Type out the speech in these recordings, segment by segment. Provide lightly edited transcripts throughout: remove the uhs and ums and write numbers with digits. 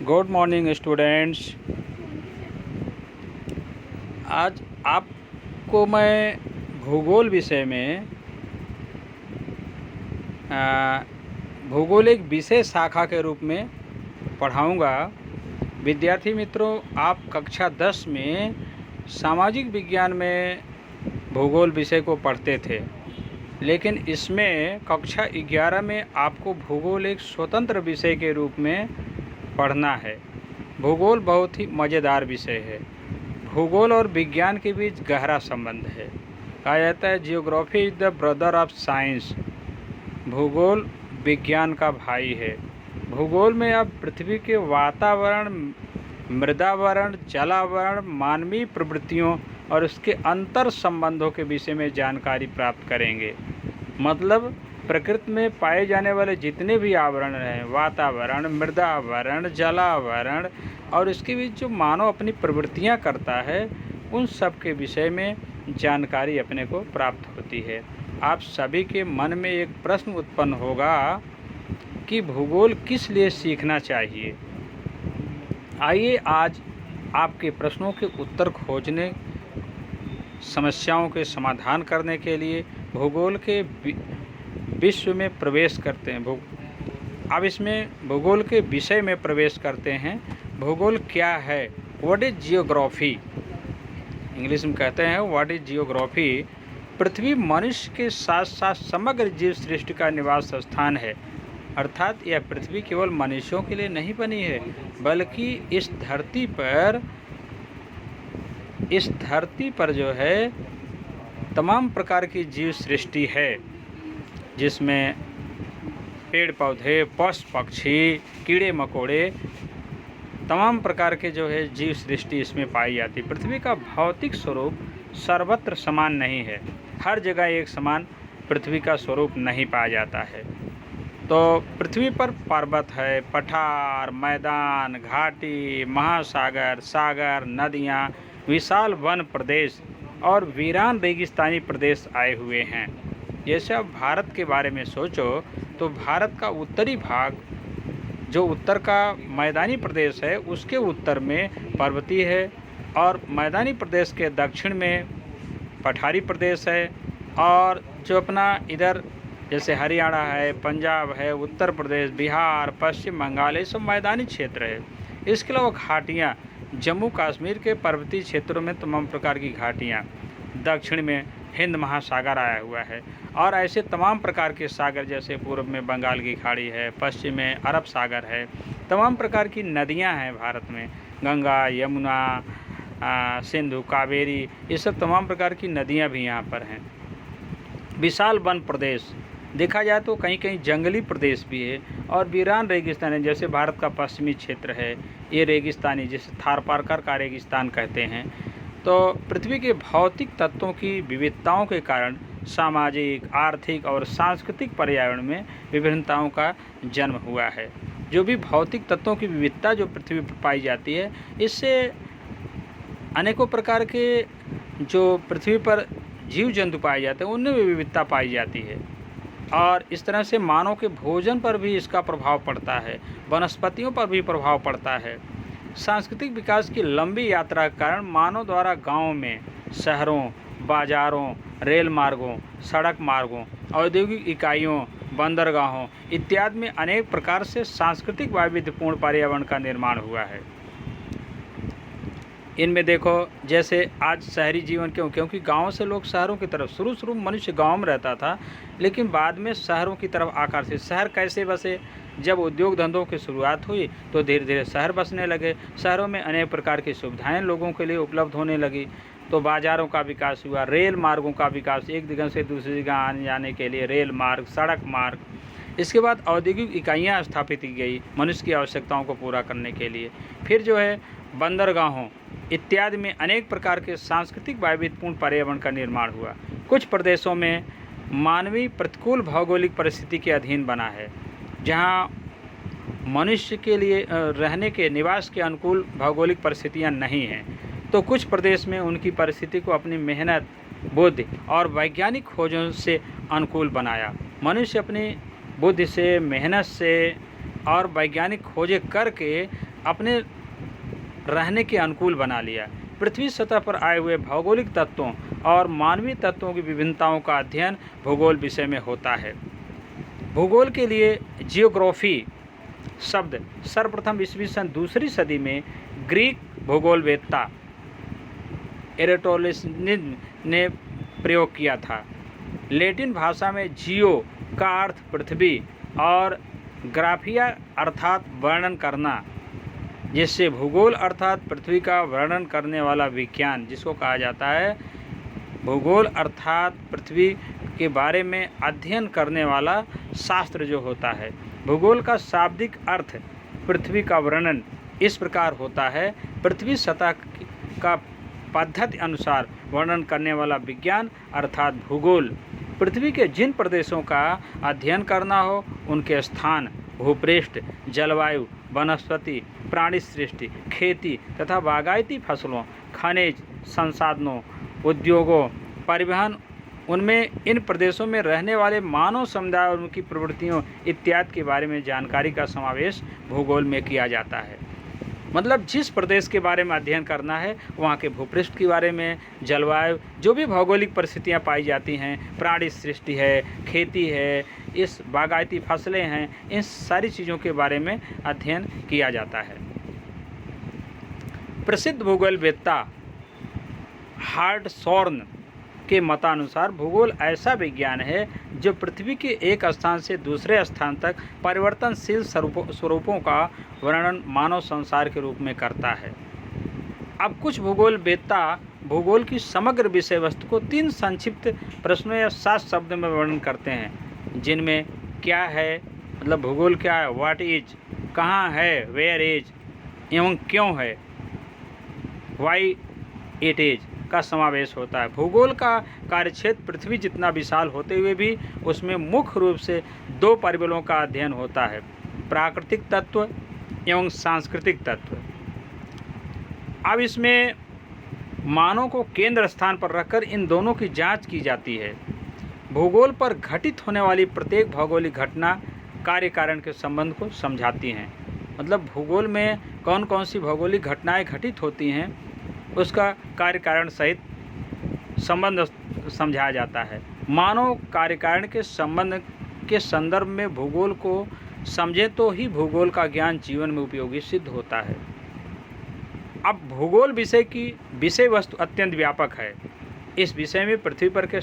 Good morning students. आज आपको मैं भूगोल विषय में भूगोल एक विशेष शाखा के रूप में पढ़ाऊंगा। विद्यार्थी मित्रों, आप कक्षा 10 में सामाजिक विज्ञान में भूगोल विषय को पढ़ते थे, लेकिन इसमें कक्षा 11 में आपको भूगोल एक स्वतंत्र विषय के रूप में पढ़ना है। भूगोल बहुत ही मज़ेदार विषय है। भूगोल और विज्ञान के बीच गहरा संबंध है। कहा जाता है geography is the brother of science. भूगोल विज्ञान का भाई है। भूगोल में आप पृथ्वी के वातावरण, मृदावरण, जलावरण, मानवीय प्रवृत्तियों और उसके अंतर संबंधों के विषय में जानकारी प्राप्त करेंगे। मतलब प्रकृति में पाए जाने वाले जितने भी आवरण हैं, वातावरण, मृदावरण, जलावरण और इसके बीच जो मानव अपनी प्रवृत्तियां करता है, उन सब के विषय में जानकारी अपने को प्राप्त होती है। आप सभी के मन में एक प्रश्न उत्पन्न होगा कि भूगोल किस लिए सीखना चाहिए। आइए आज आपके प्रश्नों के उत्तर खोजने, समस्याओं के समाधान करने के लिए भूगोल के विश्व में प्रवेश करते हैं। अब इसमें भूगोल के विषय में प्रवेश करते हैं। भूगोल क्या है? What is geography? इंग्लिश में कहते हैं व्हाट इज जियोग्राफी। पृथ्वी मनुष्य के साथ साथ समग्र जीव सृष्टि का निवास स्थान है। अर्थात यह पृथ्वी केवल मनुष्यों के लिए नहीं बनी है, बल्कि इस धरती पर जो है तमाम प्रकार की जीव सृष्टि है, जिसमें पेड़ पौधे, पशु पक्षी, कीड़े मकोड़े, तमाम प्रकार के जो है जीव सृष्टि इसमें पाई जाती है। पृथ्वी का भौतिक स्वरूप सर्वत्र समान नहीं है। हर जगह एक समान पृथ्वी का स्वरूप नहीं पाया जाता है। तो पृथ्वी पर पर्वत है, पठार, मैदान, घाटी, महासागर, सागर, नदियाँ, विशाल वन प्रदेश और वीरान रेगिस्तानी प्रदेश आए हुए हैं। जैसे आप भारत के बारे में सोचो तो भारत का उत्तरी भाग, जो उत्तर का मैदानी प्रदेश है, उसके उत्तर में पर्वतीय है और मैदानी प्रदेश के दक्षिण में पठारी प्रदेश है। और जो अपना इधर जैसे हरियाणा है, पंजाब है, उत्तर प्रदेश, बिहार, पश्चिम बंगाल, ये सब मैदानी क्षेत्र है। इसके अलावा घाटियाँ, जम्मू कश्मीर के पर्वतीय क्षेत्रों में तमाम प्रकार की घाटियाँ, दक्षिण में हिंद महासागर आया हुआ है और ऐसे तमाम प्रकार के सागर, जैसे पूर्व में बंगाल की खाड़ी है, पश्चिम में अरब सागर है। तमाम प्रकार की नदियां हैं भारत में, गंगा, यमुना, सिंधु, कावेरी, ये सब तमाम प्रकार की नदियां भी यहाँ पर हैं। विशाल वन प्रदेश देखा जाए तो कहीं कहीं जंगली प्रदेश भी है और वीरान रेगिस्तान है। जैसे भारत का पश्चिमी क्षेत्र है, ये रेगिस्तानी, जिसे थारपारकर का रेगिस्तान कहते हैं। तो पृथ्वी के भौतिक तत्वों की विविधताओं के कारण सामाजिक, आर्थिक और सांस्कृतिक पर्यावरण में विभिन्नताओं का जन्म हुआ है। जो भी भौतिक तत्वों की विविधता जो पृथ्वी पर पाई जाती है, इससे अनेकों प्रकार के जो पृथ्वी पर जीव जंतु पाए जाते हैं, उनमें भी विविधता पाई जाती है और इस तरह से मानव के भोजन पर भी इसका प्रभाव पड़ता है, वनस्पतियों पर भी प्रभाव पड़ता है। सांस्कृतिक विकास की लंबी यात्रा के कारण मानव द्वारा गाँव में, शहरों, बाजारों, रेल मार्गों, सड़क मार्गों, औद्योगिक इकाइयों, बंदरगाहों इत्यादि में अनेक प्रकार से सांस्कृतिक वैविध्यपूर्ण पर्यावरण का निर्माण हुआ है। इनमें देखो, जैसे आज शहरी जीवन क्योंकि गाँव से लोग शहरों की तरफ, शुरू में मनुष्य गाँव में रहता था, लेकिन बाद में शहरों की तरफ आकर्षित। शहर कैसे बसे? जब उद्योग धंधों की शुरुआत हुई तो धीरे धीरे शहर बसने लगे। शहरों में अनेक प्रकार की सुविधाएं लोगों के लिए उपलब्ध होने लगी, तो बाज़ारों का विकास हुआ, रेल मार्गों का विकास, एक जगह से दूसरी जगह आने जाने के लिए रेल मार्ग, सड़क मार्ग। इसके बाद औद्योगिक इकाइयाँ स्थापित की गई मनुष्य की आवश्यकताओं को पूरा करने के लिए। फिर जो है बंदरगाहों इत्यादि में अनेक प्रकार के सांस्कृतिक वैविध्यपूर्ण पर्यावरण का निर्माण हुआ। कुछ प्रदेशों में मानवीय प्रतिकूल भौगोलिक परिस्थिति के अधीन बना है, जहाँ मनुष्य के लिए रहने के, निवास के अनुकूल भौगोलिक परिस्थितियाँ नहीं हैं। तो कुछ प्रदेश में उनकी परिस्थिति को अपनी मेहनत, बुद्धि और वैज्ञानिक खोजों से अनुकूल बनाया। मनुष्य अपनी बुद्धि से, मेहनत से और वैज्ञानिक खोजें करके अपने रहने के अनुकूल बना लिया। पृथ्वी सतह पर आए हुए भौगोलिक तत्वों और मानवीय तत्वों की विभिन्नताओं का अध्ययन भूगोल विषय में होता है। भूगोल के लिए जियोग्राफी शब्द सर्वप्रथम ईस्वी सन 2री सदी में ग्रीक भूगोलवेत्ता एरिस्टोटेलिस ने प्रयोग किया था। लैटिन भाषा में जियो का अर्थ पृथ्वी और ग्राफिया अर्थात वर्णन करना, जिससे भूगोल अर्थात पृथ्वी का वर्णन करने वाला विज्ञान जिसको कहा जाता है। भूगोल अर्थात पृथ्वी के बारे में अध्ययन करने वाला शास्त्र जो होता है। भूगोल का शाब्दिक अर्थ पृथ्वी का वर्णन इस प्रकार होता है: पृथ्वी सतह का पद्धति अनुसार वर्णन करने वाला विज्ञान अर्थात भूगोल। पृथ्वी के जिन प्रदेशों का अध्ययन करना हो उनके स्थान, भूपृष्ठ, जलवायु, वनस्पति, प्राणी सृष्टि, खेती तथा बागायती फसलों, खनिज संसाधनों, उद्योगों, परिवहन, उनमें इन प्रदेशों में रहने वाले मानव समुदाय और उनकी प्रवृत्तियों इत्यादि के बारे में जानकारी का समावेश भूगोल में किया जाता है। मतलब जिस प्रदेश के बारे में अध्ययन करना है वहाँ के भूपृष्ठ के बारे में, जलवायु, जो भी भौगोलिक परिस्थितियाँ पाई जाती हैं, प्राणी सृष्टि है, खेती है, इस बागायती फसलें हैं, इन सारी चीज़ों के बारे में अध्ययन किया जाता है। प्रसिद्ध भूगोलवेत्ता हार्टशॉर्न के मतानुसार भूगोल ऐसा विज्ञान है जो पृथ्वी के एक स्थान से दूसरे स्थान तक परिवर्तनशील स्वरूपों का वर्णन मानव संसार के रूप में करता है। अब कुछ भूगोलवेत्ता भूगोल की समग्र विषय वस्तु को 3 संक्षिप्त प्रश्नों या 7 शब्द में वर्णन करते हैं, जिनमें क्या है, मतलब भूगोल क्या है, व्हाट इज, कहाँ है, वेयर इज, एवं क्यों है, वाई इट इज का समावेश होता है। भूगोल का कार्यक्षेत्र पृथ्वी जितना विशाल होते हुए भी उसमें मुख्य रूप से 2 परिबलों का अध्ययन होता है: प्राकृतिक तत्व एवं सांस्कृतिक तत्व। अब इसमें मानव को केंद्र स्थान पर रखकर इन दोनों की जांच की जाती है। भूगोल पर घटित होने वाली प्रत्येक भौगोलिक घटना कार्य कारण के संबंध को समझाती हैं। मतलब भूगोल में कौन कौन सी भौगोलिक घटनाएं घटित होती हैं उसका कार्य कारण सहित संबंध समझाया जाता है। मानव कार्य कारण के संबंध के संदर्भ में भूगोल को समझे तो ही भूगोल का ज्ञान जीवन में उपयोगी सिद्ध होता है। अब भूगोल विषय की विषय वस्तु अत्यंत व्यापक है। इस विषय में पृथ्वी पर के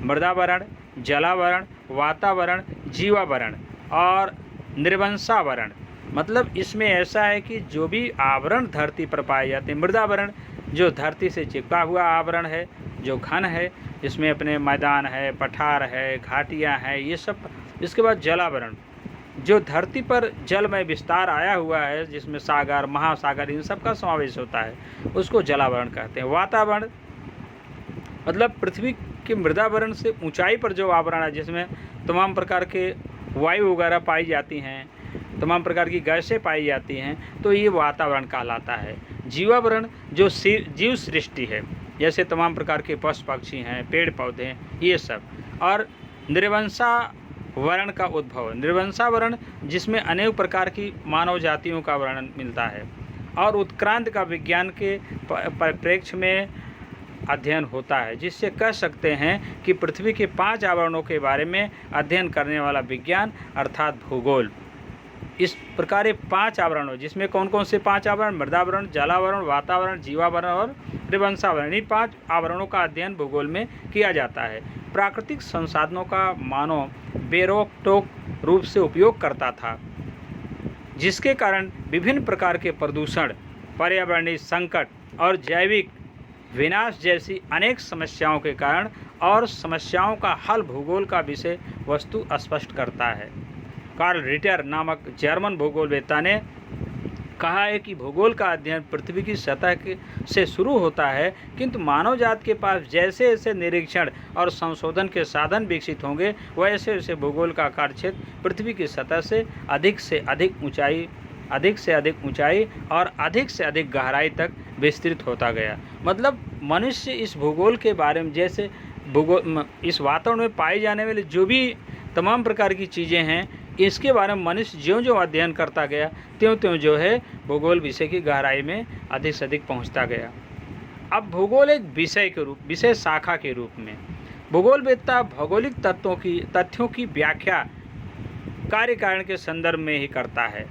मृदावरण, जलावरण, वातावरण, जीवावरण और निर्वंशावरण, मतलब इसमें ऐसा है कि जो भी आवरण धरती पर पाए जाते हैं, मृदावरण जो धरती से चिपका हुआ आवरण है, जो घन है, इसमें अपने मैदान है, पठार है, घाटियाँ हैं, ये सब। इसके बाद जलावरण जो धरती पर जल में विस्तार आया हुआ है, जिसमें सागर, महासागर, इन सब का समावेश होता है, उसको जलावरण कहते हैं। वातावरण मतलब पृथ्वी के मृदावरण से ऊंचाई पर जो आवरण है, जिसमें तमाम प्रकार के वायु वगैरह पाई जाती हैं, तमाम प्रकार की गैसें पाई जाती हैं, तो ये वातावरण कहलाता है। जीवावरण जो जीव सृष्टि है, जैसे तमाम प्रकार के पशु पक्षी हैं, पेड़ पौधे हैं, ये सब। और निर्वंशावरण का उद्भव, निर्वंशावरण जिसमें अनेक प्रकार की मानव जातियों का वर्णन मिलता है। और उत्क्रांति का विज्ञान के परिप्रेक्ष्य में अध्ययन होता है, जिससे कह सकते हैं कि पृथ्वी के 5 आवरणों के बारे में अध्ययन करने वाला विज्ञान अर्थात भूगोल। इस प्रकार 5 आवरणों, जिसमें कौन कौन से 5 आवरण, मृदावरण, जलावरण, वातावरण, जीवावरण और निर्वंशावरण, इन 5 आवरणों का अध्ययन भूगोल में किया जाता है। प्राकृतिक संसाधनों का मानव बेरोक टोक रूप से उपयोग करता था, जिसके कारण विभिन्न प्रकार के प्रदूषण, पर्यावरणीय संकट और जैविक विनाश जैसी अनेक समस्याओं के कारण और समस्याओं का हल भूगोल का विषय वस्तु स्पष्ट करता है। कार्ल रिटर नामक जर्मन भूगोलवेत्ता ने कहा है कि भूगोल का अध्ययन पृथ्वी की सतह से शुरू होता है, किंतु मानव जात के पास जैसे जैसे निरीक्षण और संशोधन के साधन विकसित होंगे, वैसे वैसे भूगोल का कार्यक्षेत्र पृथ्वी की सतह से अधिक ऊंचाई और अधिक से अधिक गहराई तक विस्तृत होता गया। मतलब मनुष्य इस भूगोल के बारे में, जैसे भूगोल इस वातावरण में पाई जाने वाली जो भी तमाम प्रकार की चीज़ें हैं, इसके बारे में मनुष्य ज्यों-ज्यों अध्ययन करता गया त्यों-त्यों जो है भूगोल विषय की गहराई में अधिक से अधिक पहुंचता गया। अब भूगोल एक विषय शाखा के रूप में भूगोलवेत्ता भौगोलिक तथ्यों की व्याख्या कार्य कारण के संदर्भ में ही करता है।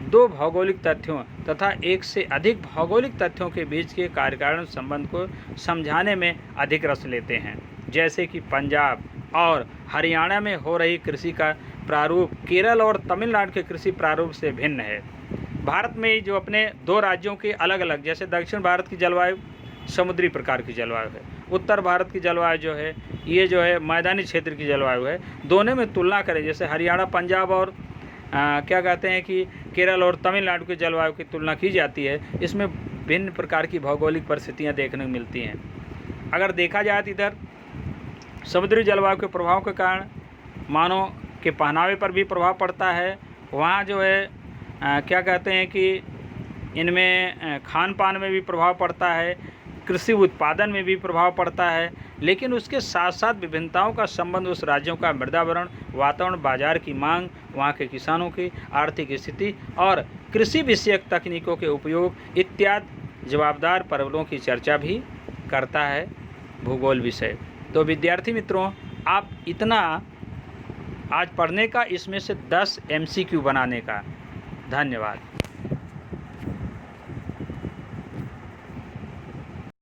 दो भौगोलिक तथ्यों तथा एक से अधिक भौगोलिक तथ्यों के बीच के कार्य कारण संबंध को समझाने में अधिक रस लेते हैं। जैसे कि पंजाब और हरियाणा में हो रही कृषि का प्रारूप केरल और तमिलनाडु के कृषि प्रारूप से भिन्न है। भारत में जो अपने दो राज्यों के अलग अलग, जैसे दक्षिण भारत की जलवायु समुद्री प्रकार की जलवायु है, उत्तर भारत की जलवायु जो है ये जो है मैदानी क्षेत्र की जलवायु है। दोनों में तुलना करें, जैसे हरियाणा, पंजाब और क्या कहते हैं कि केरल और तमिलनाडु की जलवायु की तुलना की जाती है, इसमें भिन्न प्रकार की भौगोलिक परिस्थितियाँ देखने को मिलती हैं। अगर देखा जाए तो इधर समुद्री जलवायु के प्रभाव के कारण मानव के पहनावे पर भी प्रभाव पड़ता है। वहाँ जो है क्या कहते हैं कि इनमें खान पान में भी प्रभाव पड़ता है, कृषि उत्पादन में भी प्रभाव पड़ता है। लेकिन उसके साथ साथ विभिन्नताओं का संबंध उस राज्यों का मृदावरण, वातावरण, बाजार की मांग, वहाँ के किसानों की आर्थिक स्थिति और कृषि विषयक तकनीकों के उपयोग इत्यादि जवाबदार पहलुओं की चर्चा भी करता है भूगोल विषय। तो विद्यार्थी मित्रों, आप इतना आज पढ़ने का, इसमें से 10 MCQ बनाने का। धन्यवाद।